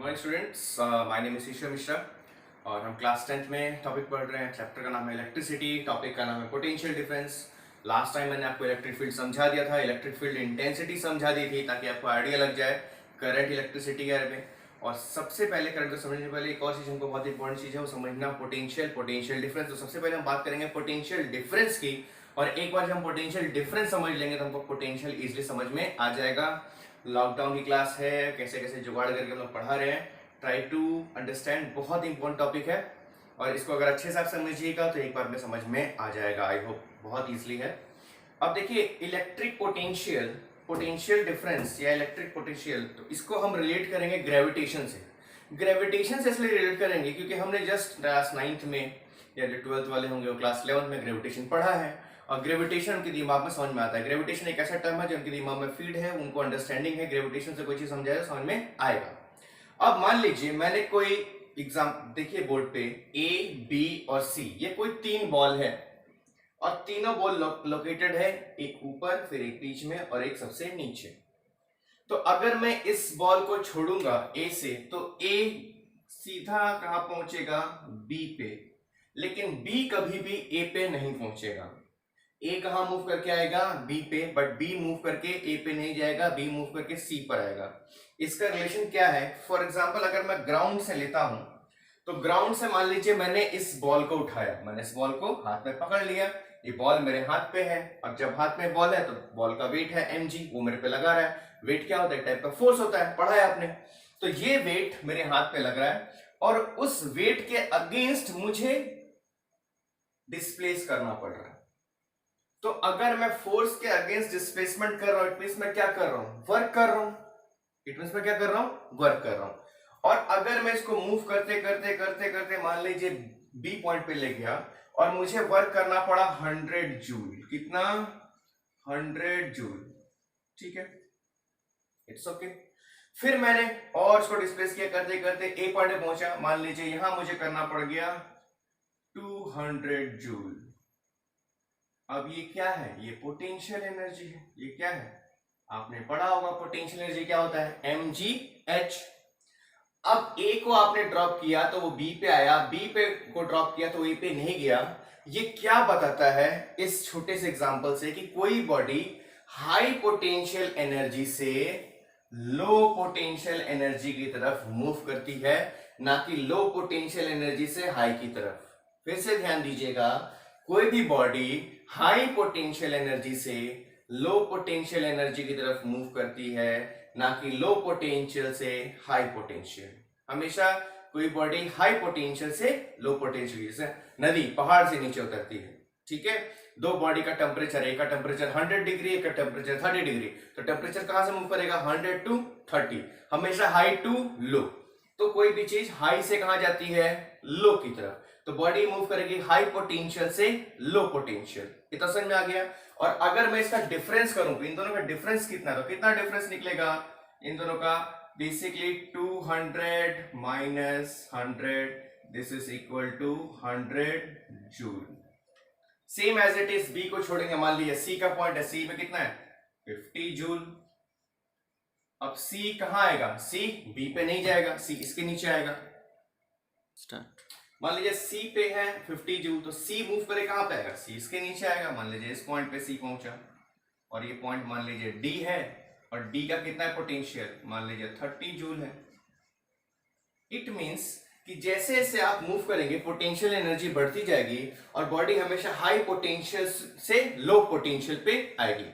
Morning students, my name is Ishwar Mishra और हम class 10th में टॉपिक पढ़ रहे हैं। चैप्टर का नाम है इलेक्ट्रिसिटी, टॉपिक का नाम है पोटेंशियल डिफरेंस। लास्ट टाइम मैंने आपको इलेक्ट्रिक फील्ड समझा दिया था, इलेक्ट्रिक फील्ड इंटेंसिटी समझा दी थी ताकि आपको आइडिया लग जाए करंट इलेक्ट्रिसिटी के बारे में। और सबसे पहले करंट को समझने से पहले एक और चीज हमको बहुत इंपॉर्टेंट चीज है वो समझना, पोटेंशियल डिफरेंस। तो सबसे पहले हम बात करेंगे पोटेंशियल डिफरेंस की, और एक बार जब हम पोटेंशियल डिफरेंस समझ लेंगे तो हमको पोटेंशियल इजीली समझ में आ जाएगा। लॉकडाउन की क्लास है, कैसे कैसे जुगाड़ करके हम लोग पढ़ा रहे हैं, ट्राई टू अंडरस्टैंड। बहुत इंपॉर्टेंट टॉपिक है और इसको अगर अच्छे से आप समझिएगा तो एक बार में समझ में आ जाएगा। आई होप बहुत इजीली है। अब देखिए, इलेक्ट्रिक पोटेंशियल डिफरेंस या इलेक्ट्रिक पोटेंशियल, तो इसको हम रिलेट करेंगे ग्रेविटेशन से। ग्रेविटेशन से इसलिए रिलेट करेंगे क्योंकि हमने जस्ट क्लास 9th में या जो 12th वाले होंगे वो क्लास 11th में ग्रेविटेशन पढ़ा है, और ग्रेविटेशन उनके दिमाग में समझ में आता है। ग्रेविटेशन एक ऐसा टर्म है जो उनके दिमाग में फीड है, उनको अंडरस्टैंडिंग है, ग्रेविटेशन से कोई चीज समझाएगा समझ में आएगा। अब मान लीजिए मैंने कोई एग्जाम, देखिए बोर्ड पे ए, बी और सी, ये कोई 3 बॉल है और तीनों बॉल लोकेटेड है, एक ऊपर, फिर एक बीच में और एक सबसे नीचे। तो अगर मैं इस बॉल को छोड़ूंगा ए से तो ए सीधा कहां पहुंचेगा, बी पे, लेकिन बी कभी भी ए पे नहीं पहुंचेगा। ए कहां मूव करके आएगा, बी पे, बट बी मूव करके ए पे नहीं जाएगा, बी मूव करके सी पर आएगा। इसका रिलेशन क्या है? फॉर एग्जांपल अगर मैं ग्राउंड से लेता हूं तो ग्राउंड से मान लीजिए मैंने इस बॉल को उठाया, मैंने इस बॉल को हाथ में पकड़ लिया, ये बॉल मेरे हाथ पे है। अब जब हाथ में बॉल है तो बॉल का वेट है mg, वो मेरे पे लगा रहा है। वेट क्या होता है? टाइप का फोर्स होता है, पढ़ा है आपने। तो ये वेट मेरे हाथ पे लग रहा है और उस वेट के अगेंस्ट मुझे डिस्प्लेस करना पड़ रहा है। तो अगर मैं फोर्स के अगेंस्ट डिस्प्लेसमेंट कर रहा हूं, इट मींस मैं क्या कर रहा हूं? वर्क कर रहा हूं। इट मींस मैं क्या कर रहा हूं? वर्क कर रहा हूं। और अगर मैं इसको मूव करते करते करते करते मान लीजिए बी पॉइंट पे ले गया और मुझे वर्क करना पड़ा 100 जूल। कितना? 100 जूल। ठीक है, इट्स ओके। फिर मैंने और इसको डिस्प्लेस किया करते करते ए पॉइंट पे पहुंचा, मान लीजिए यहां मुझे करना पड़ गया 200 जूल। अब ये क्या है? ये पोटेंशियल एनर्जी है। ये क्या है? आपने पढ़ा होगा पोटेंशियल एनर्जी क्या होता है, mgh। अब ए को आपने ड्रॉप किया तो वो बी पे आया, बी पे को ड्रॉप किया तो ए पे नहीं गया। ये क्या बताता है इस छोटे से एग्जांपल से कि कोई बॉडी हाई पोटेंशियल एनर्जी से लो पोटेंशियल एनर्जी की तरफ मूव करती है, ना कि लो पोटेंशियल एनर्जी से हाई की तरफ। फिर से ध्यान दीजिएगा, कोई भी बॉडी हाई पोटेंशियल एनर्जी से लो पोटेंशियल एनर्जी की तरफ मूव करती है, ना कि लो पोटेंशियल से हाई पोटेंशियल। हमेशा कोई बॉडी हाई पोटेंशियल से लो पोटेंशियल, जैसे नदी पहाड़ से नीचे उतरती है। ठीक है, दो बॉडी का टेम्परेचर, एक का टेम्परेचर 100 डिग्री, एक का टेम्परेचर 30 डिग्री, तो टेम्परेचर कहां से मूव करेगा? 100 टू 30, हमेशा हाई टू लो। तो कोई भी चीज हाई से कहां जाती है? लो की तरफ। तो बॉडी मूव करेगी हाई पोटेंशियल से लो पोटेंशियल। इतना समझ में आ गया? और अगर मैं इसका डिफरेंस करूं तो इन दोनों का डिफरेंस कितना, तो कितना डिफरेंस निकलेगा इन दोनों का? Basically 200 minus 100, this is equal to 100 joule. Same as it is, B को छोड़ेंगे, मान लीजिए सी का पॉइंट है, सी में कितना है? 50 जूल। अब सी कहां आएगा? सी बी पे नहीं जाएगा, सी इसके नीचे आएगा। स्टार्ट। मान लीजिए सी पे है 50 जूल, तो सी मूव करे कहां पे आएगा? सी इसके नीचे आएगा। मान लीजिए इस पॉइंट पे सी पहुंचा और ये पॉइंट मान लीजिए डी है, और डी का कितना है पोटेंशियल? मान लीजिए 30 जूल है। इट मींस कि जैसे जैसे आप मूव करेंगे पोटेंशियल एनर्जी बढ़ती जाएगी और बॉडी हमेशा हाई पोटेंशियल से लो पोटेंशियल पे आएगी।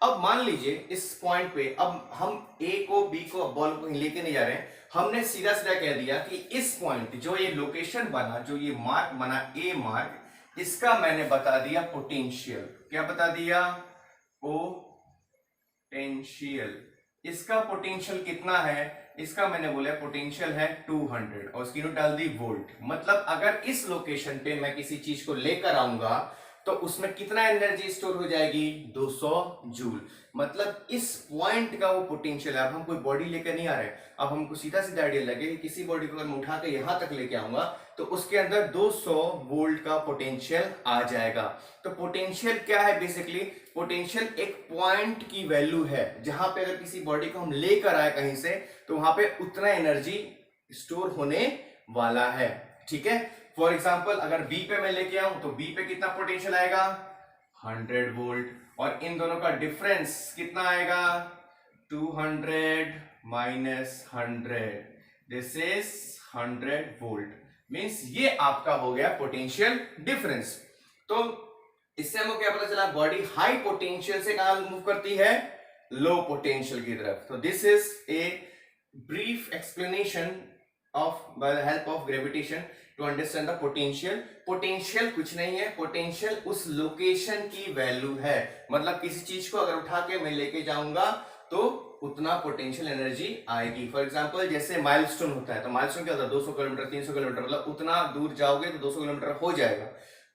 अब मान लीजिए इस पॉइंट पे, अब हम ए को, बी को, बॉल को लेके नहीं जा रहे हैं, हमने सीधा सीधा कह दिया कि इस पॉइंट, जो ये लोकेशन बना, जो ये मार्क बना ए मार्क, इसका मैंने बता दिया पोटेंशियल। क्या बता दिया? पोटेंशियल। इसका पोटेंशियल कितना है? इसका मैंने बोला पोटेंशियल है 200 और उसकी नोट डाल दी वोल्ट। मतलब अगर इस लोकेशन पे मैं किसी चीज को लेकर आऊंगा तो उसमें कितना एनर्जी स्टोर हो जाएगी? 200 जूल। मतलब इस पॉइंट का वो पोटेंशियल है। अब हम कोई बॉडी लेकर नहीं आ रहे, अब हमको सीधा सीधा आइडिया लगे कि किसी बॉडी को अगर मैं उठा के यहां तक लेके आऊंगा तो उसके अंदर 200 वोल्ट का पोटेंशियल आ जाएगा। तो पोटेंशियल क्या है? बेसिकली पोटेंशियल एक पॉइंट की वैल्यू है, जहां पे अगर किसी बॉडी को हम लेकर आए कहीं से तो वहां पे उतना एनर्जी स्टोर होने वाला है। ठीक है, फॉर एग्जाम्पल अगर बी पे मैं लेके आऊं तो बी पे कितना पोटेंशियल आएगा 100 वोल्ट, और इन दोनों का डिफरेंस कितना आएगा 200 minus 100, this is 100 volt. Means ये आपका हो गया पोटेंशियल डिफरेंस। तो इससे हमको क्या पता चला, बॉडी हाई पोटेंशियल से कहां मूव करती है, लो पोटेंशियल की तरफ। तो this is a brief explanation of by the help of gravitation to understand the potential. Potential कुछ नहीं है, पोटेंशियल उस लोकेशन की वैल्यू है। मतलब किसी चीज को अगर उठा के मैं लेके जाऊंगा तो उतना पोटेंशियल एनर्जी आएगी। फॉर एग्जांपल जैसे माइलस्टोन होता है, तो माइलस्टोन क्या होता है 200 किलोमीटर 300 किलोमीटर, मतलब उतना दूर जाओगे तो 200 किलोमीटर हो जाएगा।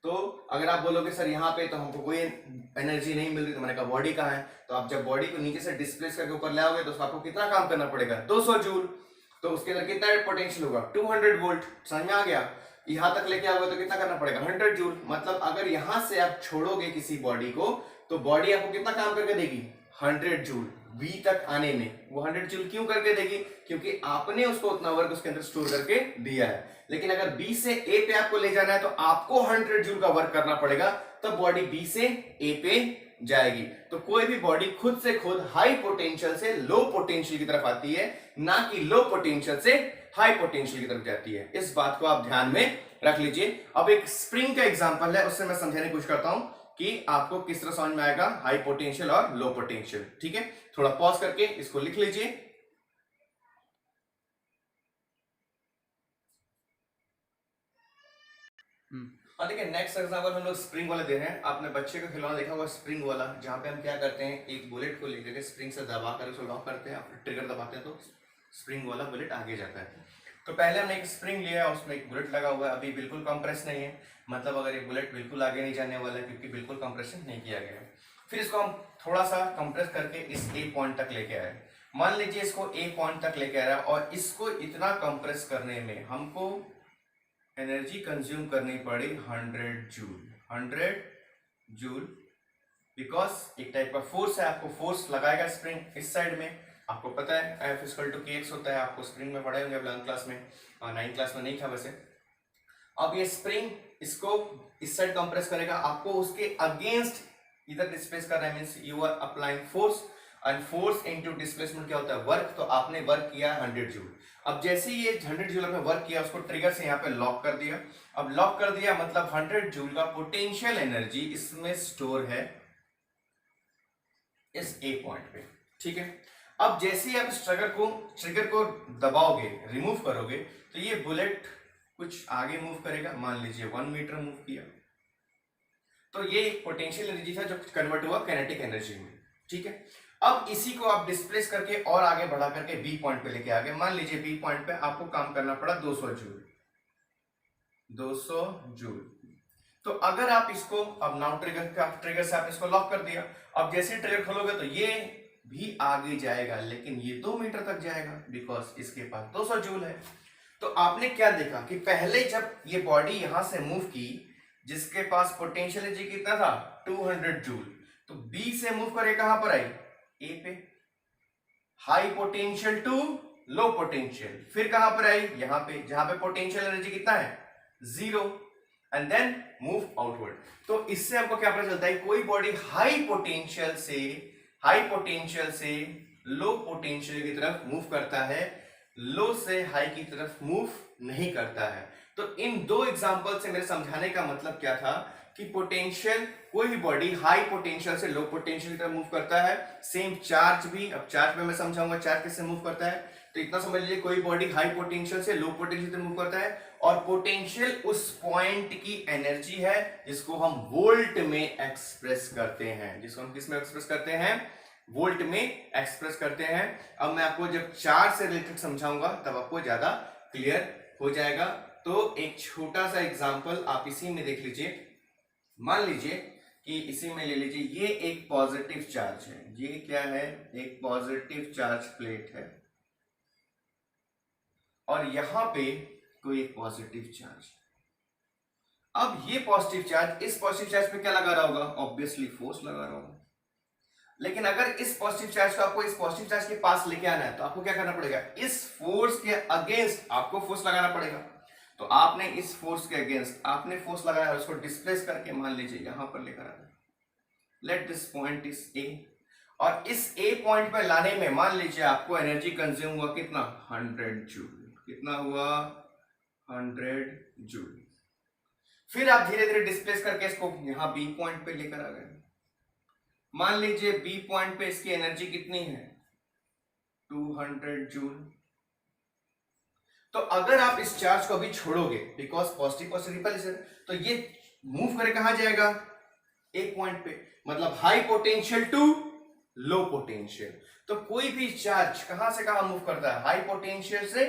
तो अगर आप बोलोगे सर यहाँ पे तो हमको कोई एनर्जी नहीं मिल रही, तो मैंने कहा बॉडी कहाँ है, तो आप जब बॉडी को नीचे से डिस्प्लेस करके ऊपर लाओगे तो आपको कितना काम करना पड़ेगा 200 जूल। तो उसके अंदर कितना पोटेंशियल होगा 200 वोल्ट। समझ में आ गया, यहां तक लेके आओगे तो कितना करना पड़ेगा 100 जूल। मतलब अगर यहां से आप छोड़ोगे किसी बॉडी को तो बॉडी आपको कितना काम करके देगी 100 जूल। बी तक आने में वो 100 जूल क्यों करके देगी, क्योंकि आपने उसको उतना वर्क उसके अंदर स्टोर करके दिया है। लेकिन अगर बी से ए पे आपको ले जाना है तो आपको 100 जूल का वर्क करना पड़ेगा, तब बॉडी बी से ए पे जाएगी। तो कोई भी बॉडी खुद से खुद हाई पोटेंशियल से लो पोटेंशियल की तरफ आती है, ना कि लो पोटेंशियल से हाई पोटेंशियल की तरफ जाती है। इस बात को आप ध्यान में रख लीजिए। अब एक स्प्रिंग का एग्जांपल है, उससे मैं समझाने की कोशिश करता हूं कि आपको किस तरह समझ में आएगा हाई पोटेंशियल और लो पोटेंशियल। ठीक है, थोड़ा पॉज करके इसको लिख लीजिए। और देखिए नेक्स्ट एग्जांपल हम लोग स्प्रिंग वाला दे रहे हैं। आपने बच्चे का खिलौना देखा होगा स्प्रिंग वाला, जहां पे हम क्या करते हैं एक बुलेट को लेकर के स्प्रिंग से दबा कर उसको लॉक करते हैं, फिर ट्रिगर दबाते हैं तो स्प्रिंग वाला बुलेट आगे जाता है। तो पहले हमने एक स्प्रिंग लिया है, उसमें एक बुलेट लगा हुआ है, अभी बिल्कुल कंप्रेस नहीं है, मतलब अगर एक बुलेट बिल्कुल आगे नहीं जाने वाला है क्योंकि बिल्कुल कंप्रेशन नहीं किया गया है। फिर इसको हम थोड़ा सा कंप्रेस करके इस ए पॉइंट तक लेके आए। मान लीजिए इसको ए पॉइंट तक लेके आ रहा है और इसको इतना कंप्रेस करने में हमको एनर्जी कंज्यूम करनी पड़ी 100 जूल। 100 जूल बिकॉज एक टाइप का फोर्स है, आपको फोर्स लगाएगा स्प्रिंग इस साइड में। आपको पता है F = kx होता है, आपको स्प्रिंग में पढ़े होंगे 11th क्लास में, और 9th क्लास में नहीं था वैसे। अब ये स्प्रिंग इसको इस साइड कंप्रेस करेगा, आपको उसके अगेंस्ट इधर डिस्प्लेस कर रहा है, means you are applying force, and force into displacement क्या होता है वर्क। तो आपने वर्क किया 100 जूल। अब जैसे ही ये 100 जूल में वर्क किया, उसको ट्रिगर से यहाँ पे लॉक कर दिया। अब लॉक कर दिया मतलब 100 जूल का पोटेंशियल एनर्जी इसमें स्टोर है इस ए पॉइंट पे। ठीक है, अब जैसे ही आप इस ट्रिगर को दबाओगे, रिमूव करोगे, तो ये बुलेट कुछ आगे मूव करेगा। मान लीजिए 1 मीटर मूव किया, तो ये एक पोटेंशियल एनर्जी था जो कन्वर्ट हुआ काइनेटिक एनर्जी में। ठीक है, अब इसी को आप डिस्प्लेस करके और आगे बढ़ा करके बी पॉइंट पे लेके आ गए। मान लीजिए बी पॉइंट पे आपको काम करना पड़ा 200 जूल। 200 जूल। तो अगर आप इसको अब नाउ ट्रिगर से आपने इसको लॉक कर दिया, अब जैसे ट्रिगर खोलोगे तो ये भी आगे जाएगा, लेकिन ये 2 मीटर तक जाएगा बिकॉज इसके पास 200 जूल है। तो आपने क्या देखा कि पहले जब ये बॉडी यहां से मूव की, जिसके पास पोटेंशियल एनर्जी कितना था 200 जूल, तो बी से मूव करे कहां पर आई ए पे, high potential to low potential, फिर कहां पर आई यहां पे, जहां पे पोटेंशियल एनर्जी कितना है 0, एंड देन मूव आउटवर्ड। तो इससे हमको क्या पता चलता है, कोई बॉडी हाई पोटेंशियल से लो पोटेंशियल की तरफ मूव करता है, लो से हाई की तरफ मूव नहीं करता है। तो इन दो एग्जांपल से मेरे समझाने का मतलब क्या था कि पोटेंशियल, कोई भी बॉडी हाई पोटेंशियल से लो पोटेंशियल की तरफ मूव करता है। सेम चार्ज भी, अब चार्ज में मैं समझाऊंगा चार्ज कैसे मूव करता है। तो इतना समझ लीजिए कोई बॉडी हाई पोटेंशियल से लो पोटेंशियल की तरफ मूव करता है, और पोटेंशियल उस पॉइंट की एनर्जी है जिसको हम वोल्ट में एक्सप्रेस करते हैं, जिसको हम किस में एक्सप्रेस करते हैं, वोल्ट में एक्सप्रेस करते हैं। अब मैं आपको जब चार्ज से रिलेटेड समझाऊंगा तब आपको ज्यादा क्लियर हो जाएगा। तो एक छोटा सा एग्जांपल आप इसी में देख लीजिए। मान लीजिए कि इसी में ले लीजिए, ये एक पॉजिटिव चार्ज है, ये क्या है, एक पॉजिटिव चार्ज प्लेट है, और यहां पे कोई एक पॉजिटिव चार्ज। अब ये पॉजिटिव चार्ज, इस पॉजिटिव चार्ज पे क्या लगा रहा होगा, ऑब्वियसली फोर्स लगा रहा होगा। लेकिन अगर इस पॉजिटिव चार्ज को आपको इस पॉजिटिव चार्ज के पास लेके आना है तो आपको क्या करना पड़ेगा, इस फोर्स के अगेंस्ट आपको फोर्स लगाना पड़ेगा। तो आपने इस फोर्स के अगेंस्ट आपने फोर्स लगाया और उसको डिस्प्लेस करके मान लीजिए यहां पर लेकर आना। Let this point is a, और इस ए पॉइंट पर लाने में मान लीजिए आपको एनर्जी कंज्यूम हुआ कितना, 100 जूल। कितना हुआ, 100 जूल। फिर आप धीरे धीरे डिस्प्लेस करके इसको यहां बी पॉइंट पे लेकर आ गए। मान लीजिए बी पॉइंट पे इसकी एनर्जी कितनी है, 200 जूल। तो अगर आप इस चार्ज को अभी छोड़ोगे, बिकॉज पॉजिटिव पॉजिटिव रिपल्सन, तो ये मूव करे कहां जाएगा, एक पॉइंट पे, मतलब high potential to low potential. तो कोई भी चार्ज कहां से कहां मूव करता है, हाई पोटेंशियल से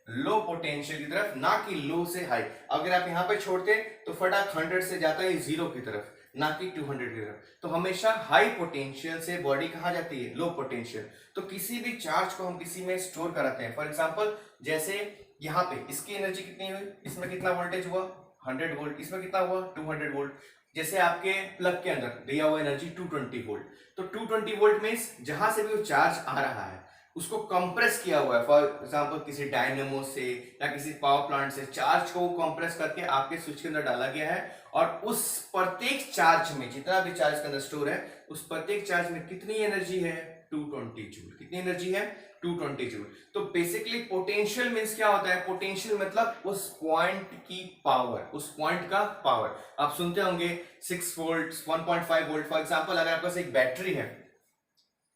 लो पोटेंशियल की तरफ, ना कि लो से हाई। अगर आप यहां पे छोड़ते तो फटाक 100 से जाता है 0 की तरफ, ना कि 200 की तरफ। तो हमेशा हाई पोटेंशियल से बॉडी कहां जाती है, लो पोटेंशियल। तो किसी भी चार्ज को हम किसी में स्टोर कराते हैं, फॉर एग्जांपल जैसे यहां पे इसकी एनर्जी कितनी हुई, इसमें कितना वोल्टेज हुआ, 100 वोल्ट, इसमें कितना हुआ, 200 वोल्ट। जैसे आपके प्लग के अंदर दिया हुआ एनर्जी 220 वोल्ट, तो 220 वोल्ट मींस जहां से भी वो चार्ज आ रहा है उसको कंप्रेस किया हुआ है, फॉर एग्जांपल किसी डायनेमो से या किसी पावर प्लांट से चार्ज को कंप्रेस करके आपके स्विच के अंदर डाला गया है। और उस प्रत्येक चार्ज में, जितना भी चार्ज के अंदर स्टोर है, उस प्रत्येक चार्ज में कितनी एनर्जी है, 220 जूल। कितनी एनर्जी है, 220 जूल। तो बेसिकली पोटेंशियल मींस क्या होता है, पोटेंशियल मतलब उस पॉइंट की पावर, उस पॉइंट का पावर। आप सुनते होंगे 6 वोल्ट, 1.5 वोल्ट। फॉर एग्जांपल अगर आपके पास एक बैटरी है,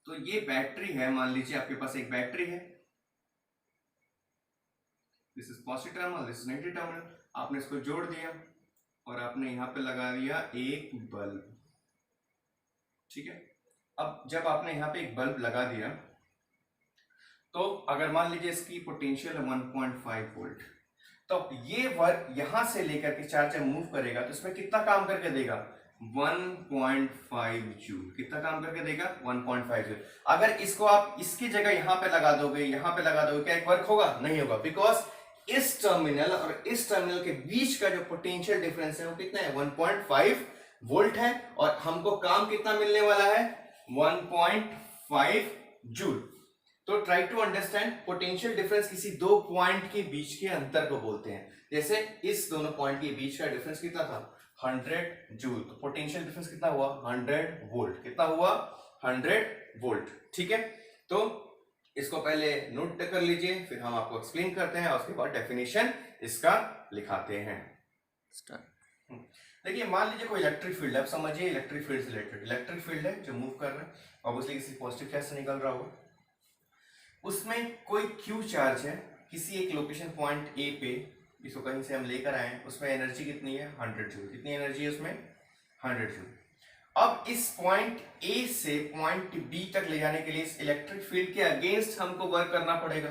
तो ये बैटरी है, मान लीजिए आपके पास एक बैटरी है, this is positive terminal, this is negative terminal. आपने इसको जोड़ दिया और आपने यहां पे लगा दिया एक बल्ब, ठीक है। अब जब आपने यहां पे एक बल्ब लगा दिया, तो अगर मान लीजिए इसकी पोटेंशियल है 1.5 वोल्ट, तो ये वर्क यहां से लेकर के चार्जर मूव करेगा तो इसमें कितना काम करके देगा, 1.5 जूल। कितना काम करके देगा, 1.5 जूल। अगर इसको आप इसकी जगह यहां पे लगा दोगे, यहां पे लगा दोगे, क्या एक वर्क होगा, नहीं होगा। बिकॉज इस टर्मिनल और इस टर्मिनल के बीच का जो पोटेंशियल डिफरेंस है वो कितना है, 1.5 वोल्ट है, और हमको काम कितना मिलने वाला है, 1.5 जूल। तो try to understand, potential difference किसी दो पॉइंट के बीच के अंतर को बोलते हैं। जैसे इस दोनों पॉइंट के बीच का डिफरेंस कितना था, 100 जूल। तो पोटेंशियल डिफरेंस कितना हुआ, 100 वोल्ट। कितना हुआ, 100 वोल्ट, ठीक है। तो इसको पहले नोट कर लीजिए, फिर हम आपको एक्सप्लेन करते हैं और उसके बाद डेफिनेशन इसका लिखाते हैं। देखिए मान लीजिए कोई इलेक्ट्रिक फील्ड है, आप समझिए इलेक्ट्रिक फील्ड से रिलेटेड इलेक्ट्रिक फील्ड है जो मूव कर रहा है, ऑब्वियसली किसी पॉजिटिव चार्ज से निकल रहा होगा। उसमें कोई क्यू चार्ज है किसी एक लोकेशन पॉइंट ए पे, इसको कहीं से हम लेकर आए, उसमें एनर्जी कितनी है, 100 जूल। कितनी एनर्जी है उसमें, 100 जूल। अब इस पॉइंट ए से पॉइंट बी तक ले जाने के लिए इस इलेक्ट्रिक फील्ड के अगेंस्ट हमको वर्क करना पड़ेगा,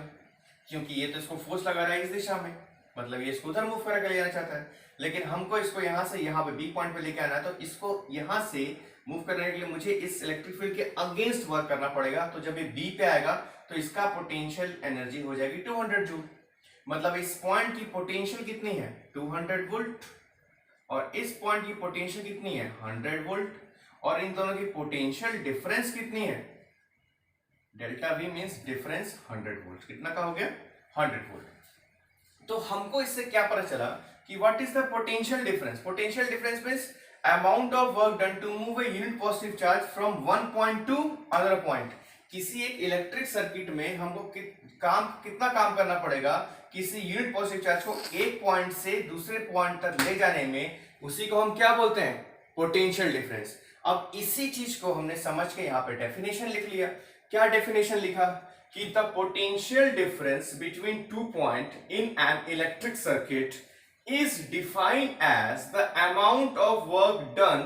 क्योंकि ये तो इसको फोर्स लगा रहा है इस दिशा में, मतलब ये इसको उधर मूव करके ले जाना चाहता है। लेकिन हमको इसको यहां से यहां पे बी पॉइंट पे लेके आना है, तो इसको यहां से मूव करने के लिए मुझे इस इलेक्ट्रिक फील्ड के अगेंस्ट वर्क करना पड़ेगा। तो जब ये बी पे आएगा तो इसका पोटेंशियल एनर्जी हो जाएगी 200 जूल। मतलब इस पॉइंट की पोटेंशियल कितनी है, 200 वोल्ट, और इस पॉइंट की पोटेंशियल कितनी है, 100 वोल्ट, और इन दोनों की पोटेंशियल डिफरेंस कितनी है, delta we means difference 100 volt. कितना का हो गया, 100 वोल्ट। तो हमको इससे क्या पता चला कि what is the potential difference. Potential difference means amount of work done to move a unit positive charge from one point to other point. किसी एक इलेक्ट्रिक सर्किट में हमको कितना काम करना पड़ेगा, किसी यूनिट पॉजिटिव चार्ज को एक पॉइंट से दूसरे पॉइंट तक ले जाने में, उसी को हम क्या बोलते हैं, पोटेंशियल डिफरेंस। अब इसी चीज को हमने समझ के यहाँ पे डेफिनेशन लिख लिया। क्या डेफिनेशन लिखा कि the potential difference between two point in an electric circuit is defined as the amount of work done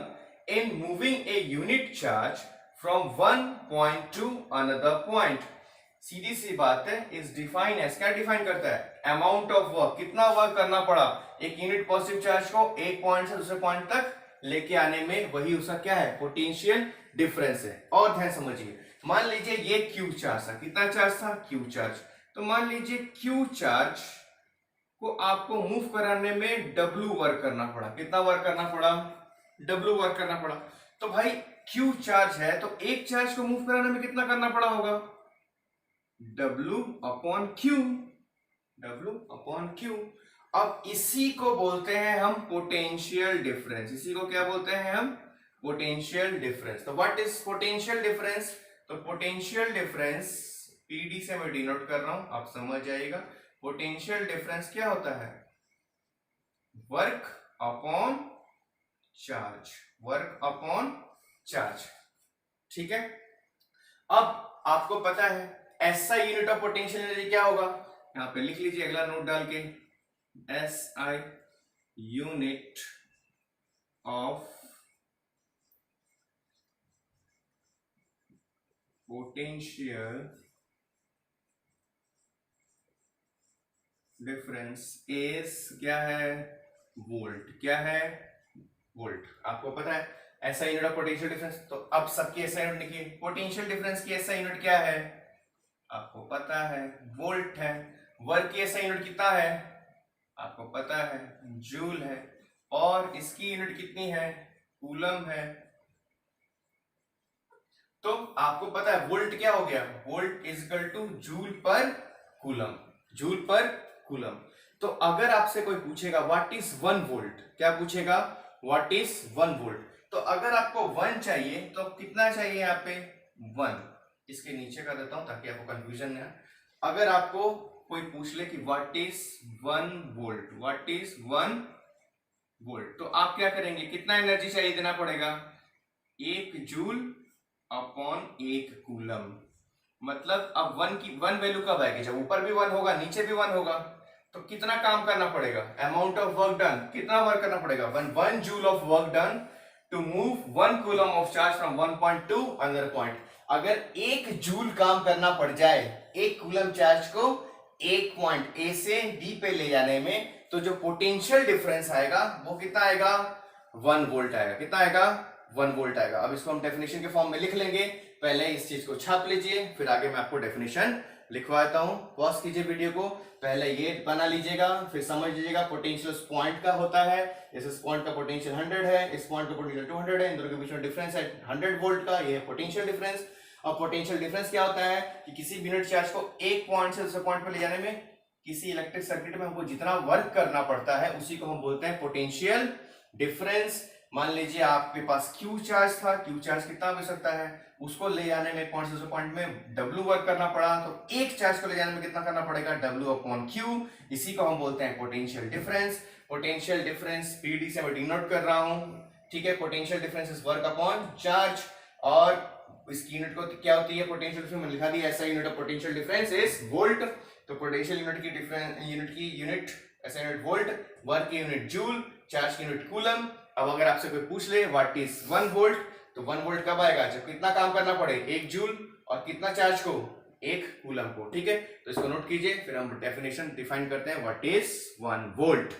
in moving a unit charge from one point to another point। सीधी सी बात है, is defined as, क्या define करता है, amount of work, कितना work करना पड़ा एक unit positive charge को एक पॉइंट से दूसरे पॉइंट तक लेके आने में, वही उसका क्या है, पोटेंशियल डिफरेंस है। और ध्यान समझिए, मान लीजिए ये क्यू चार्ज था, कितना चार्ज था, क्यू चार्ज। तो मान लीजिए क्यू चार्ज को आपको मूव कराने में W वर्क करना पड़ा। कितना वर्क करना पड़ा, W वर्क करना पड़ा। तो भाई Q चार्ज है तो एक चार्ज को मूव कराने में कितना करना पड़ा होगा, W upon Q, W upon Q। अब इसी को बोलते हैं हम पोटेंशियल डिफरेंस, इसी को क्या बोलते हैं हम, पोटेंशियल डिफरेंस। तो व्हाट इज पोटेंशियल डिफरेंस, तो पोटेंशियल डिफरेंस पीडी से मैं डिनोट कर रहा हूं, आप समझ जाइएगा। पोटेंशियल डिफरेंस क्या होता है, work upon charge, work upon charge, ठीक है। अब आपको पता है ऐसा यूनिट ऑफ पोटेंशियल एनर्जी क्या होगा, यहां पे लिख लीजिए अगला नोट डाल के, SI unit of potential difference is क्या है, वोल्ट, क्या है, वोल्ट। आपको पता है ऐसा यूनिट ऑफ पोटेंशियल डिफरेंस, तो अब सबकी ऐसा यूनिट लिखिए, पोटेंशियल डिफरेंस की ऐसा यूनिट क्या है, आपको पता है वोल्ट है। वर्क की ऐसा यूनिट कितना है, आपको पता है जूल है, और इसकी यूनिट कितनी है, कूलम है। तो आपको पता है वोल्ट क्या हो गया, volt is equal two joule पर कूलम, जूल पर कूलम। तो अगर आपसे कोई पूछेगा व्हाट इज 1 वोल्ट, क्या पूछेगा, व्हाट इज 1 वोल्ट, तो अगर आपको 1 चाहिए तो कितना चाहिए यहाँ पे, 1। इसके नीचे कर देता हूं ताकि आपको कंफ्यूजन ना, अगर आपको कोई पूछ ले कि what is 1 volt, what is 1 volt, तो आप क्या करेंगे, कितना एनर्जी चाहिए देना पड़ेगा, 1 जूल अपॉन 1 कूलम। मतलब अब 1 वैल्यू कब आएगी, जब ऊपर भी 1 होगा नीचे भी 1 होगा, तो कितना काम करना पड़ेगा, अमाउंट ऑफ वर्क डन, कितना वर्क करना पड़ेगा, 1 joule of work done to move 1 coulomb of charge from 1 point to another point. अगर 1 जूल काम करना पड़ जाए 1 कूलम चार्ज को एक पॉइंट ए से डी पे ले जाने में, तो जो पोटेंशियल डिफरेंस आएगा वो कितना आएगा, 1 वोल्ट आएगा, कितना आएगा, 1 वोल्ट आएगा। अब इसको हम डेफिनेशन के फॉर्म में लिख लेंगे, पहले इस चीज को छाप लीजिए, फिर आगे मैं आपको डेफिनेशन लिखवाता हूं। पॉज कीजिए वीडियो को, पहले ये बना लीजिएगा, फिर समझ लीजिएगा पोटेंशियल उस पॉइंट का होता है, इस पॉइंट का पोटेंशियल 100 है, इस पॉइंट का पोटेंशियल 200 है, इन दोनों के बीच में डिफरेंस है 100 वोल्ट का, ये है पोटेंशियल डिफरेंस। और पोटेंशियल डिफरेंस क्या होता है कि किसी भी यूनिट चार्ज को एक पॉइंट से दूसरे पॉइंट पर ले जाने में किसी इलेक्ट्रिक सर्किट में हमको जितना वर्क करना पड़ता है उसी को हम बोलते हैं पोटेंशियल डिफरेंस। मान लीजिए आपके पास Q चार्ज था, Q चार्ज कितना हो सकता है, उसको ले जाने में पॉइंट से दूसरे पॉइंट में W वर्क करना पड़ा, तो एक चार्ज को ले जाने में कितना करना पड़ेगा, W अपॉन Q। इसी को हम बोलते हैं potential difference. Potential difference PD से मैं डिनोट कर रहा हूं, ठीक है। Potential difference is work upon charge, और इसकी यूनिट को क्या होती है, पोटेंशियल डिफरेंस में लिखा दिया, ऐसा unit of potential difference is volt. तो पोटेंशियल यूनिट की यूनिट ऐसा यूनिट वोल्ट, वर्क की यूनिट जूल, चार्ज की यूनिट कूलम। अब अगर आपसे कोई पूछ ले व्हाट इज 1 वोल्ट, तो 1 वोल्ट कब आएगा, जब कितना काम करना पड़े, 1 जूल, और कितना चार्ज को, 1 कूलम को, ठीक है। तो इसको नोट कीजिए, फिर हम डेफिनेशन डिफाइन करते हैं व्हाट इज 1 वोल्ट।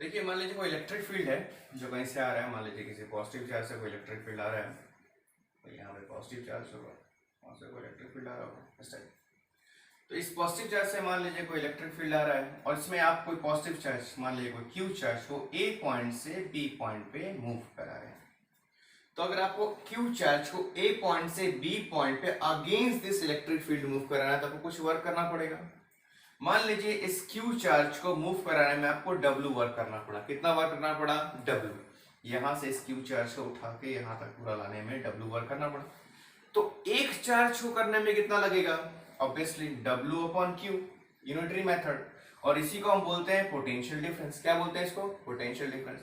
देखिए मान लीजिए कोई इलेक्ट्रिक फील्ड है जो कहीं से आ रहा है, मान लीजिए किसी पॉजिटिव चार्ज से कोई इलेक्ट्रिक फील्ड आ रहा है, तो यहाँ पे पॉजिटिव चार्ज होगा, वहां से कोई इलेक्ट्रिक फील्ड आ रहा होगा इस टाइप। तो इस पॉजिटिव चार्ज से मान लीजिए कोई इलेक्ट्रिक फील्ड आ रहा है, और इसमें आप कोई पॉजिटिव चार्ज मान लीजिए कोई Q चार्ज को A पॉइंट से B पॉइंट पे मूव करा रहे हैं। तो अगर आपको Q चार्ज को A पॉइंट से B पॉइंट पे against this electric field move कराना है, तो आपको कुछ वर्क करना पड़ेगा। मान लीजिए इस Q चार्ज को मूव कराने में आपको W वर्क करना पड़ा, कितना वर्क करना पड़ा, W। यहां से इस Q चार्ज को उठा के यहां तक पूरा लाने में W वर्क करना पड़ा। तो एक चार्ज को करने में कितना लगेगा, obviously W upon Q, unitary method, और इसी को हम बोलते हैं पोटेंशियल डिफरेंस। क्या बोलते हैं इसको, पोटेंशियल डिफरेंस।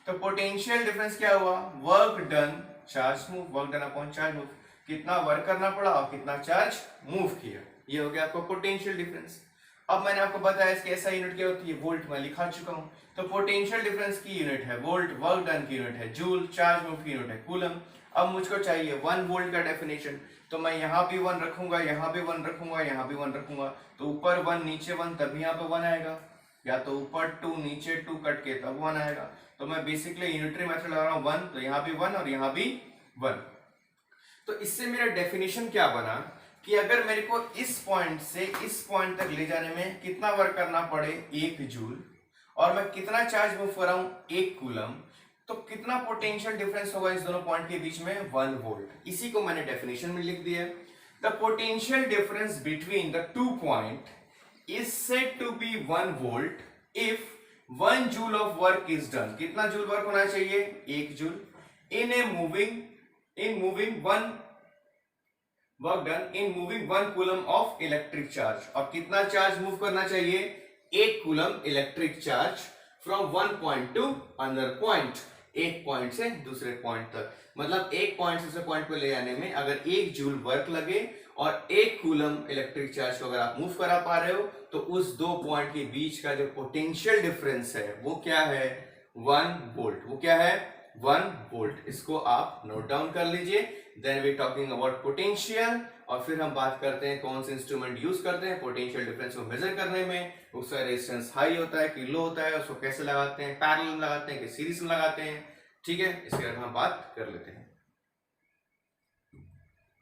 तो पोटेंशियल डिफरेंस क्या हुआ, work done charge move, work done upon charge move, कितना वर्क करना पड़ा और कितना चार्ज मूव किया, ये हो गया आपको पोटेंशियल डिफरेंस। अब मैंने आपको बताया इसकी ऐसा यूनिट क्या होती है, वोल्ट में लिखा चुका हूं। तो पोटेंशियल डिफरेंस की यूनिट है वोल्ट, वर्क डन की यूनिट है जूल, चार्ज मूव की यूनिट है कूलम। अब मुझको चाहिए 1 वोल्ट का डेफिनेशन, तो मैं यहाँ भी 1 रखूंगा, यहाँ भी 1 रखूंगा, यहाँ भी 1 रखूंगा, तो ऊपर 1 नीचे 1 तभी यहाँ पे 1 आएगा, या तो ऊपर 2 नीचे 2 कट के तब 1 आएगा। तो मैं बेसिकली यूनिटरी मेथड लगा रहा हूँ 1, तो यहाँ भी 1 और यहाँ भी 1। तो इससे मेरा डेफिनेशन क्या बना कि अगर मेरे को इस पॉइंट से इस पॉइंट तक ले जाने में कितना वर्क करना पड़े, 1 जूल, और मैं कितना चार्ज मूव कर रहा हूं, 1 कूलम, तो कितना पोटेंशियल डिफरेंस होगा इस दोनों पॉइंट के बीच में? 1 वोल्ट। इसी को मैंने डेफिनेशन में लिख दिया है। The potential difference between the two point is said to be 1 volt if 1 joule of work is done. कितना जूल वर्क होना चाहिए? 1 joule in moving one work done in moving 1 coulomb of electric charge. और कितना charge move करना चाहिए? 1 coulomb electric charge from one point to another point, एक point से दूसरे पॉइंट तक। मतलब एक पॉइंट से दूसरे पॉइंट पे ले जाने में अगर 1 जूल वर्क लगे और 1 कूलम इलेक्ट्रिक चार्ज को अगर आप मूव करा पा रहे हो तो उस दो पॉइंट के बीच का जो पोटेंशियल डिफरेंस है वो क्या है? 1 वोल्ट। वो क्या है? 1 वोल्ट। इसको आप नोट डाउन कर लीजिए। Then we talking about potential, और फिर हम बात करते हैं कौन से इंस्ट्रूमेंट यूज करते हैं पोटेंशियल डिफरेंस को मेजर करने में। उसका रेजिस्टेंस हाई होता है कि लो होता है, उसको कैसे लगाते हैं, पैरेलल में लगाते हैं कि सीरीज में लगाते हैं। ठीक है, इसके बारे में हम बात कर लेते हैं।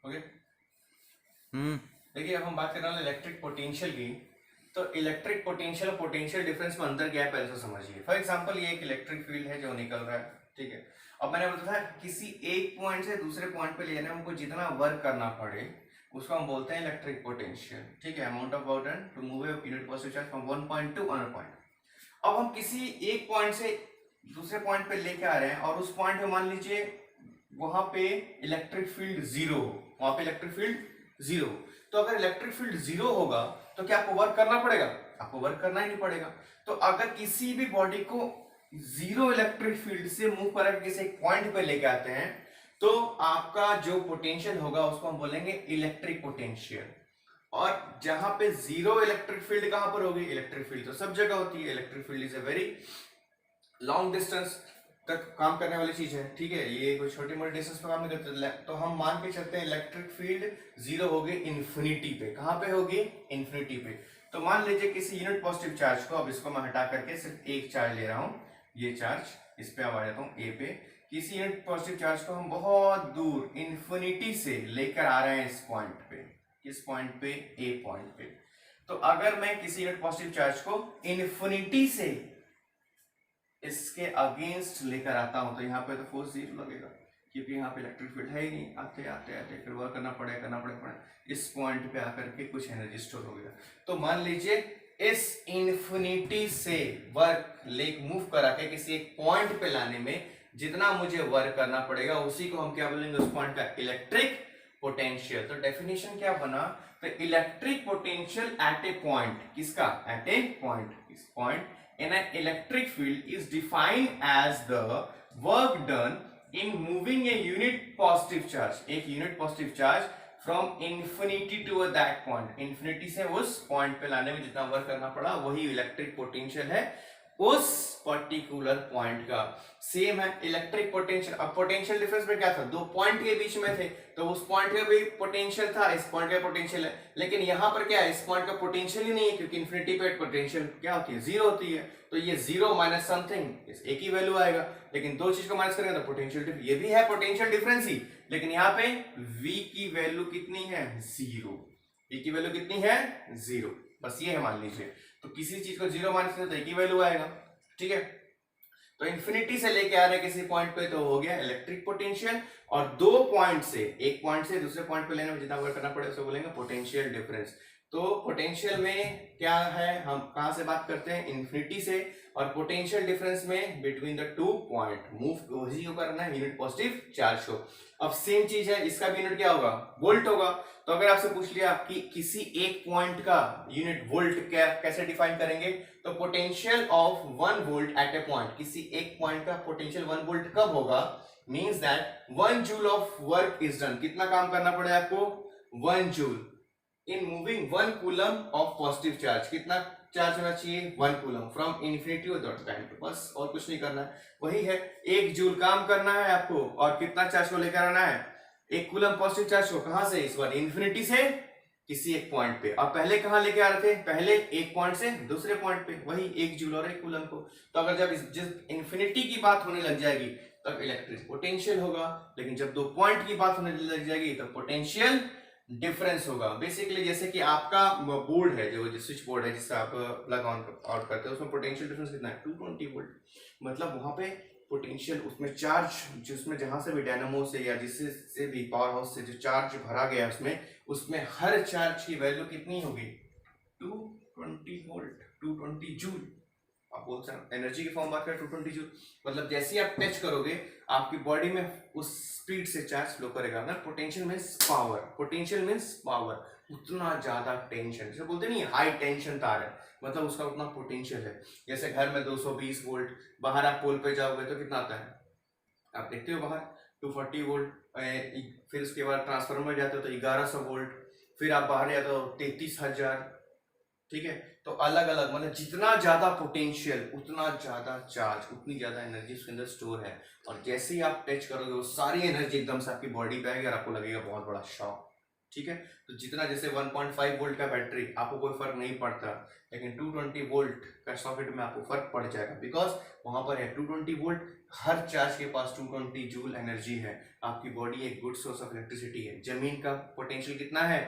ओके, देखिए अब हम बात कर रहे हैं इलेक्ट्रिक पोटेंशियल की। तो इलेक्ट्रिक पोटेंशियल और पोटेंशियल डिफरेंस में अंतर क्या है पहले से समझिए। फॉर एग्जांपल ये एक इलेक्ट्रिक फील्ड है जो निकल रहा है, ठीक है। अब मैंने बताया किसी एक पॉइंट से दूसरे पॉइंट पे ले जाने में हमको जितना वर्क करना पड़े उसको हम बोलते हैं इलेक्ट्रिक पोटेंशियल, ठीक है। Amount of work done to move a unit positive charge from one point to another point. अब हम किसी एक पॉइंट से दूसरे पॉइंट पे लेके आ रहे हैं और उस पॉइंट पे मान लीजिए वहां पे इलेक्ट्रिक फील्ड जीरो हो, वहां पे इलेक्ट्रिक फील्ड जीरो। तो अगर इलेक्ट्रिक फील्ड जीरो होगा तो क्या आपको वर्क करना पड़ेगा? आपको वर्क करना ही नहीं पड़ेगा। तो अगर किसी भी बॉडी को जीरो इलेक्ट्रिक फील्ड से मूव करके किसी एक पॉइंट पे लेके आते हैं तो आपका जो पोटेंशियल होगा उसको हम बोलेंगे इलेक्ट्रिक पोटेंशियल। और जहां पे जीरो इलेक्ट्रिक फील्ड कहां पर होगी? इलेक्ट्रिक फील्ड तो सब जगह होती है। Electric field is a very long distance तक काम करने वाली चीज है, ठीक है। ये कोई छोटी मोटी डिस्टेंस पे काम नहीं करते। तो हम मान के चलते हैं इलेक्ट्रिक फील्ड जीरो होगी इन्फिनिटी पे। कहां पे होगी? इन्फिनिटी पे। तो मान लीजिए किसी यूनिट पॉजिटिव चार्ज को, अब इसको मैं हटा करके सिर्फ एक चार्ज ले रहा हूं, ये चार्ज इस पे आ जाता हूं ए पे। किसी यूनिट पॉजिटिव चार्ज को हम बहुत दूर इन्फिनिटी से लेकर आ रहे हैं इस पॉइंट पे। किस पॉइंट पे? ए पॉइंट पे। तो अगर मैं किसी यूनिट पॉजिटिव चार्ज को इन्फिनिटी से इसके अगेंस्ट लेकर आता हूं तो यहाँ पे तो फोर्स जीरो लगेगा क्योंकि यहाँ पे इलेक्ट्रिक फील्ड है ही नहीं। आते आते आते फिर वर्क करना पड़ेगा इस पॉइंट पे आकर के कुछ एनर्जी स्टोर हो गया। तो मान लीजिए इस इन्फिनिटी से वर्क मूव करा के किसी एक पॉइंट पे लाने में जितना मुझे वर्क करना पड़ेगा उसी को हम क्या बोलेंगे? उस पॉइंट का इलेक्ट्रिक पोटेंशियल। तो डेफिनेशन क्या बना? तो electric potential at a point, किसका? Eight a point. इस point in an electric field is defined as the work done in moving a unit positive charge, एक unit positive charge from infinity to that point, infinity से उस point पे लाने में जितना work करना पड़ा वही इलेक्ट्रिक पोटेंशियल है उस पर्टिकुलर पॉइंट का। सेम है इलेक्ट्रिक पोटेंशियल। अब पोटेंशियल डिफरेंस में क्या था? दो पॉइंट के बीच में थे तो उस पॉइंट का भी पोटेंशियल था, इस पॉइंट का पोटेंशियल है। लेकिन यहां पर क्या है? इस पॉइंट का पोटेंशियल ही नहीं है क्योंकि इन्फिनिटी पे पोटेंशियल क्या होती है? जीरो होती है। तो ये जीरो माइनस समथिंग एक ही वैल्यू आएगा। लेकिन दो चीज को माइनस करेंगे तो पोटेंशियल, ये भी है पोटेंशियल डिफरेंस ही, लेकिन यहाँ पे v की वैल्यू कितनी है? जीरो। v की वैल्यू कितनी है? जीरो। बस ये है, मान लीजिए। तो किसी चीज को जीरो माइनस करें तो एक ही वैल्यू आएगा, ठीक है। तो इन्फिनिटी से लेके आ रहे किसी पॉइंट पे तो हो गया इलेक्ट्रिक पोटेंशियल। और दो पॉइंट से, एक पॉइंट से दूसरे पॉइंट पे लेने में जितना वर्क करना पड़े उसे बोलेंगे पोटेंशियल डिफरेंस। तो पोटेंशियल में क्या है? हम कहां से बात करते हैं? इन्फिनिटी से। और पोटेंशियल डिफरेंस में between the two point move वही करना है यूनिट पॉजिटिव चार्ज को। अब सेम चीज है, इसका भी यूनिट क्या होगा? वोल्ट होगा। तो अगर आपसे पूछ लिया कि किसी एक पॉइंट का यूनिट वोल्ट कैसे डिफाइन करेंगे, तो potential of 1 volt at a point, किसी एक पॉइंट का पोटेंशियल 1 वोल्ट कब होगा? Means that 1 joule of work is done. कितना काम करना पड़ेगा आपको? 1 joule in moving 1 coulomb of positive charge. कितना चार्ज होना चाहिए? 1 coulomb from infinity to dot point. बस और कुछ नहीं करना है, वही है 1 जूल काम करना है आपको। और कितना चार्ज को लेकर आना है? 1 कूलम पॉजिटिव चार्ज को। कहां से? इस बार इन्फिनिटी से किसी एक पॉइंट पे। और पहले कहां लेके आ रहे थे? पहले एक पॉइंट से दूसरे पॉइंट पे, वही 1 जूल और 1 कूलम को। तो अगर जब जिस इन्फिनिटी की बात होने लग जाएगी तब इलेक्ट्रिक पोटेंशियल होगा, लेकिन जब दो पॉइंट की बात होने लग जाएगी तो पोटेंशियल डिफरेंस होगा। बेसिकली जैसे कि आपका बोर्ड है, जो स्विच बोर्ड है जिससे आप प्लग ऑन आउट करते हो, उसमें पोटेंशियल डिफरेंस कितना है? 220 वोल्ट। मतलब वहां पे पोटेंशियल उसमें चार्ज जिसमें जहां से भी डायनामो से या जिससे से भी पावर हाउस से जो चार्ज भरा गया उसमें हर चार्ज की वैल्यू कितनी होगी 220 वोल्ट 220 जूल। आप बोल सकते एनर्जी की फॉर्म बात करें 220 जूल, मतलब जैसे ही आप टच करोगे आपकी बॉडी में उस स्पीड से चार्ज फ्लो करेगा ना। Potential means power, potential means power, उतना ज्यादा टेंशन, जैसे बोलते नहीं हाई टेंशन तार है, मतलब उसका उतना पोटेंशियल है। जैसे घर में 220 वोल्ट, बाहर आप पोल पे जाओगे तो कितना आता है, आप देखते हो बाहर 240 वोल्ट, फिर उसके बाद ट्रांसफार्मर जाते हो तो 1100 वोल्ट, फिर आप बाहर जाते हो 33,000, ठीक है। तो अलग अलग मतलब जितना ज्यादा पोटेंशियल उतना ज्यादा चार्ज, उतनी ज्यादा एनर्जी उसके अंदर स्टोर है। और जैसे ही आप टच करोगे वो सारी एनर्जी एकदम से आपकी बॉडी पे आएगी और आपको लगेगा बहुत बड़ा शॉक, ठीक है। तो जितना जैसे 1.5 वोल्ट का बैटरी आपको कोई फर्क नहीं पड़ता, लेकिन 220 वोल्ट का सॉकेट में आपको फर्क पड़ जाएगा, बिकॉज वहां पर है 220 वोल्ट, हर चार्ज के पास 220 जूल एनर्जी है। आपकी बॉडी एक गुड सोर्स ऑफ इलेक्ट्रिसिटी है। जमीन का पोटेंशियल कितना है,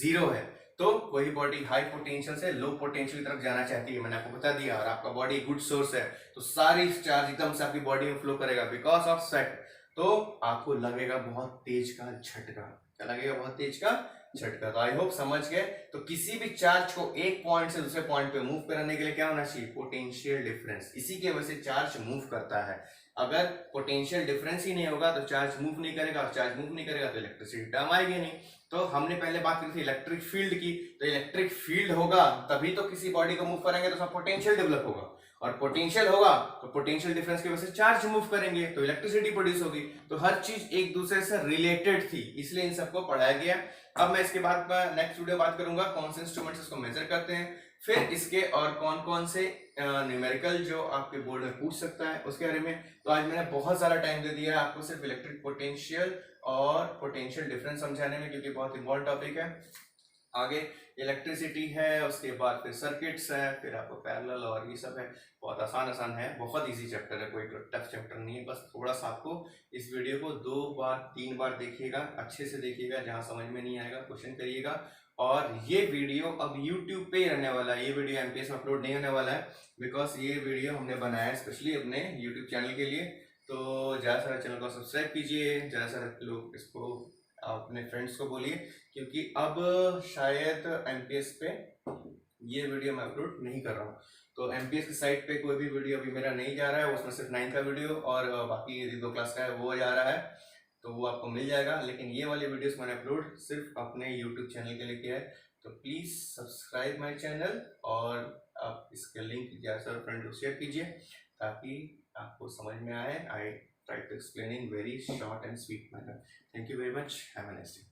0 है, तो वही बॉडी हाई पोटेंशियल से लो पोटेंशियल की तरफ जाना चाहती है, मैंने आपको बता दिया। और आपका बॉडी गुड सोर्स है तो सारी चार्ज एकदम से आपकी बॉडी में फ्लो करेगा बिकॉज ऑफ स्वेट, तो आपको लगेगा बहुत तेज का झटका। क्या लगेगा, बहुत तेज का झटका। तो आई होप समझ गए। तो किसी भी चार्ज को एक पॉइंट से दूसरे पॉइंट पे मूव करने के लिए क्या होना चाहिए, पोटेंशियल डिफरेंस। इसी की वजह से चार्ज मूव करता है। अगर पोटेंशियल डिफरेंस ही नहीं होगा तो चार्ज मूव नहीं करेगा, और चार्ज मूव नहीं करेगा तो इलेक्ट्रिसिटी टर्म आएगी नहीं। तो हमने पहले बात की थी इलेक्ट्रिक फील्ड की, तो इलेक्ट्रिक फील्ड होगा तभी तो किसी बॉडी को मूव करेंगे तो उसका पोटेंशियल डेवलप होगा, और पोटेंशियल होगा तो पोटेंशियल डिफरेंस की वजह से चार्ज मूव करेंगे तो इलेक्ट्रिसिटी प्रोड्यूस होगी। तो हर चीज एक दूसरे से रिलेटेड थी, इसलिए इन सबको पढ़ाया गया। अब मैं इसके बाद नेक्स्ट वीडियो बात करूंगा कौन से इंस्ट्रूमेंट्स इसको मेजर करते हैं, फिर इसके और कौन कौन से न्यूमेरिकल जो आपके बोर्ड में पूछ सकता है उसके बारे में। तो आज मैंने बहुत सारा टाइम दे दिया है आपको सिर्फ इलेक्ट्रिक पोटेंशियल और पोटेंशियल डिफरेंस समझाने में, क्योंकि बहुत इंपॉर्टेंट टॉपिक है। आगे इलेक्ट्रिसिटी है, उसके बाद फिर सर्किट्स है, फिर आपको पैरेलल और ये सब है। बहुत आसान आसान है, बहुत इजी चैप्टर है, कोई टफ चैप्टर नहीं है। बस थोड़ा सा आपको इस वीडियो को 2 बार 3 बार देखिएगा, अच्छे से देखिएगा, जहां समझ में नहीं आएगा क्वेश्चन करिएगा। और ये वीडियो अब YouTube पे ही रहने वाला है, ये वीडियो MPS में अपलोड नहीं होने वाला है, बिकॉज ये वीडियो हमने बनाया है स्पेशली अपने YouTube चैनल के लिए। तो ज़्यादा सारा चैनल को सब्सक्राइब कीजिए, ज़्यादा सारे लोग इसको अपने फ्रेंड्स को बोलिए, क्योंकि अब शायद MPS पे ये वीडियो मैं अपलोड नहीं कर रहा हूँ। तो MPS की साइट पे कोई भी वीडियो अभी मेरा नहीं जा रहा है, उसमें सिर्फ 9 का वीडियो और बाकी 2 क्लास का है वो जा रहा है, तो वो आपको मिल जाएगा। लेकिन ये वाली वीडियोस मैंने अपलोड सिर्फ अपने YouTube चैनल के लिए किया है। तो प्लीज़ सब्सक्राइब माई चैनल और आप इसके लिंक ज़्यादा फ्रेंड को शेयर कीजिए ताकि आपको समझ में आए। आई try to explain in very short and sweet manner. Thank you very much. Have a nice day.